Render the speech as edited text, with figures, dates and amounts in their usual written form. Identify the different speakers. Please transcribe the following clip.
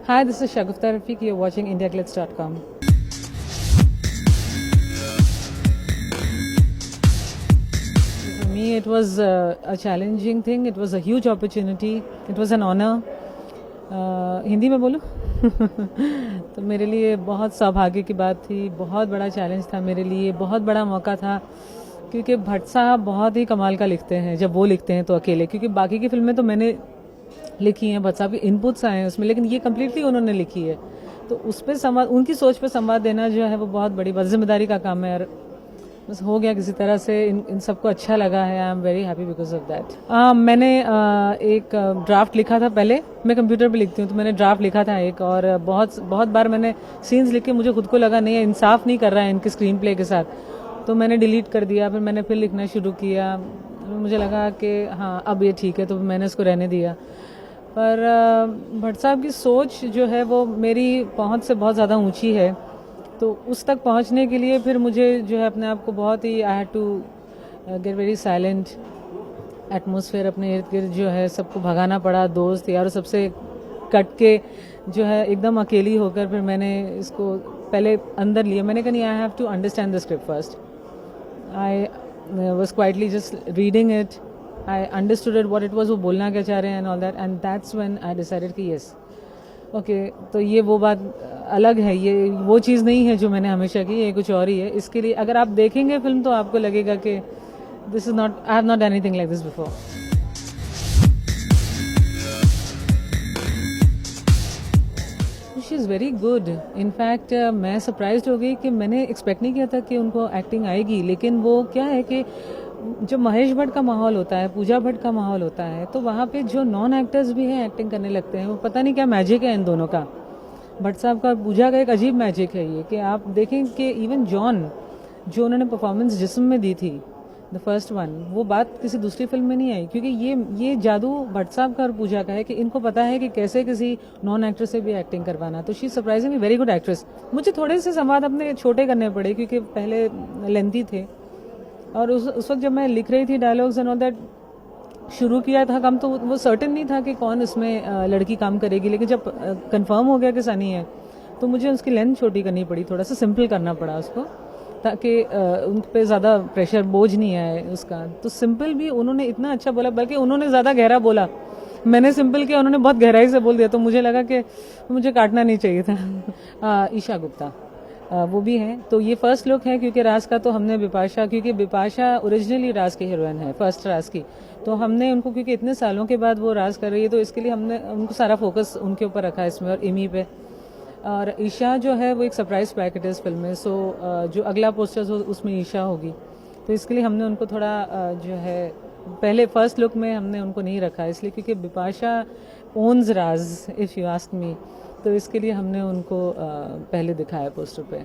Speaker 1: Hi, this is Shagufta Rafiq. You're watching IndiaGlitz.com. For me, it was a challenging thing. It was a huge opportunity. It was an honor. Hindi में बोलूँ तो मेरे लिए बहुत सौभाग्य की बात थी, बहुत बड़ा चैलेंज था मेरे लिए, बहुत बड़ा मौका था, क्योंकि भट्ट साहब बहुत ही कमाल का लिखते हैं जब वो लिखते हैं तो अकेले, क्योंकि बाकी की फिल्में तो मैंने लिखी हैं, भट्ट साहब के इनपुट्स आए हैं उसमें, लेकिन ये कम्प्लीटली उन्होंने लिखी है, तो उस पर संवाद, उनकी सोच पे संवाद देना जो है वो बहुत बड़ी जिम्मेदारी का काम है, और बस हो गया किसी तरह से। इन सबको अच्छा लगा है। I am very happy because of that. मैंने एक ड्राफ्ट लिखा था, पहले मैं कंप्यूटर पे लिखती हूँ, तो मैंने ड्राफ्ट लिखा था एक, और बहुत बार मैंने सीन्स लिख के मुझे खुद को लगा नहीं है, इंसाफ नहीं कर रहा है इनके स्क्रीन प्ले के साथ, तो मैंने डिलीट कर दिया, फिर मैंने फिर लिखना शुरू किया, मुझे लगा कि हाँ अब ये ठीक है, तो मैंने इसको रहने दिया। पर भट्ट साहब की सोच जो है वो मेरी पहुंच से बहुत ज़्यादा ऊंची है, तो उस तक पहुंचने के लिए फिर मुझे जो है अपने आप को बहुत ही I had to get very silent atmosphere, अपने इर्द गिर्द जो है सबको भगाना पड़ा, दोस्त यार सबसे कट के जो है एकदम अकेली होकर फिर मैंने इसको पहले अंदर लिया। मैंने कहा नहीं, I have to understand the script first. I was quietly just reading it, I understood it what it was, वो बोलना क्या चाह रहे हैं and all that, and that's when I decided कि यस ओके, तो ये वो बात अलग है, ये वो चीज़ नहीं है जो मैंने हमेशा की, ये कुछ और ही है। इसके लिए अगर आप देखेंगे फिल्म तो आपको लगेगा कि this is not, I have not done anything like this before. She is very good. In fact मैं सरप्राइज्ड हो गई कि मैंने एक्सपेक्ट नहीं किया था कि उनको एक्टिंग आएगी, लेकिन वो क्या है कि जो महेश भट्ट का माहौल होता है, पूजा भट्ट का माहौल होता है, तो वहाँ पे जो नॉन एक्टर्स भी हैं एक्टिंग करने लगते हैं, वो पता नहीं क्या मैजिक है इन दोनों का, भट्ट साहब का पूजा का एक अजीब मैजिक है ये, कि आप देखें कि इवन जॉन जो उन्होंने परफॉर्मेंस जिस्म में दी थी द फर्स्ट वन, वो बात किसी दूसरी फिल्म में नहीं आई, क्योंकि ये जादू भट्ट साहब का और पूजा का है कि इनको पता है कि कैसे किसी नॉन एक्टर से भी एक्टिंग करवाना। तो she surprisingly very good actress. मुझे थोड़े से संवाद अपने छोटे करने पड़े क्योंकि पहले लेंथी थे, और उस वक्त जब मैं लिख रही थी डायलॉग्स एंड ऑल दैट, शुरू किया था काम, तो वो सर्टेन नहीं था कि कौन इसमें लड़की काम करेगी, लेकिन जब कंफर्म हो गया कि सनी है तो मुझे उसकी लेंथ छोटी करनी पड़ी, थोड़ा सा सिंपल करना पड़ा उसको, ताकि उन पे ज़्यादा प्रेशर बोझ नहीं आए उसका। तो सिंपल भी उन्होंने इतना अच्छा बोला, बल्कि उन्होंने ज़्यादा गहरा बोला, मैंने सिंपल किया, उन्होंने बहुत गहराई से बोल दिया, तो मुझे लगा कि मुझे काटना नहीं चाहिए था। ईशा गुप्ता वो भी हैं। तो ये फर्स्ट लुक है, क्योंकि राज का तो हमने बिपाशा, क्योंकि बिपाशा ओरिजिनली राज की हीरोइन है, फर्स्ट राज की, तो हमने उनको, क्योंकि इतने सालों के बाद वो राज कर रही है, तो इसके लिए हमने उनको सारा फोकस उनके ऊपर रखा है इसमें, और इमी पे। और ईशा जो है वो एक सरप्राइज पैकेट है इस फिल्म में, सो जो अगला पोस्टर हो उसमें ईशा होगी, तो इसके लिए हमने उनको थोड़ा जो है पहले फर्स्ट लुक में हमने उनको नहीं रखा, इसलिए क्योंकि Bipasha owns Raj if you ask me, तो इसके लिए हमने उनको पहले दिखाया पोस्टर पे।